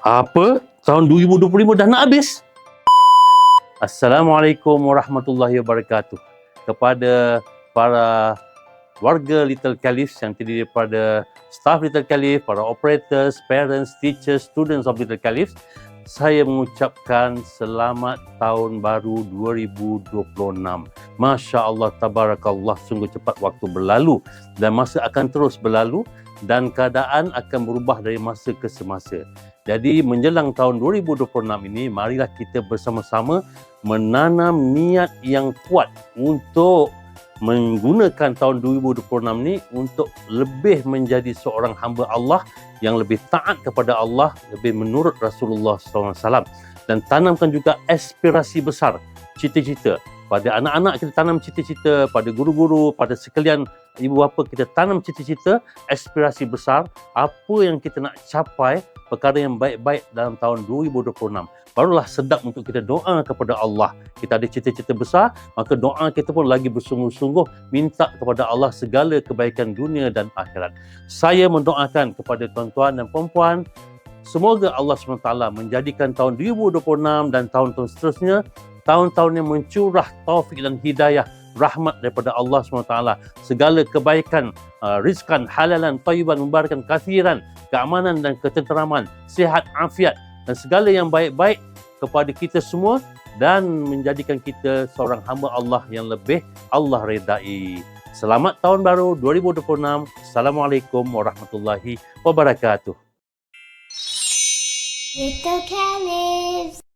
Apa? Tahun 2025 dah nak habis? Assalamualaikum warahmatullahi wabarakatuh. Kepada para warga Little Caliph yang terdiri daripada staff Little Caliph, para operators, parents, teachers, students of Little Caliph, saya mengucapkan selamat tahun baru 2026. Masya Allah, tabarakallah, sungguh cepat waktu berlalu dan masa akan terus berlalu dan keadaan akan berubah dari masa ke semasa. Jadi menjelang tahun 2026 ini, marilah kita bersama-sama menanam niat yang kuat untuk menggunakan tahun 2026 ini untuk lebih menjadi seorang hamba Allah yang lebih taat kepada Allah, lebih menurut Rasulullah SAW, dan tanamkan juga aspirasi besar, cita-cita. Pada anak-anak kita tanam cita-cita, pada guru-guru, pada sekalian ibu bapa kita tanam cita-cita, aspirasi besar, apa yang kita nak capai, perkara yang baik-baik dalam tahun 2026. Barulah sedap untuk kita doa kepada Allah. Kita ada cita-cita besar, maka doa kita pun lagi bersungguh-sungguh minta kepada Allah segala kebaikan dunia dan akhirat. Saya mendoakan kepada tuan-tuan dan puan-puan, semoga Allah SWT menjadikan tahun 2026 dan tahun-tahun seterusnya tahun-tahun yang mencurah taufik dan hidayah, rahmat daripada Allah SWT. Segala kebaikan, rizkan, halalan, tayyiban, mubarakan, kathiran, keamanan dan ketenteraman, sihat, afiat dan segala yang baik-baik kepada kita semua dan menjadikan kita seorang hamba Allah yang lebih Allah redai. Selamat tahun baru 2026. Assalamualaikum warahmatullahi wabarakatuh. Little Caliph.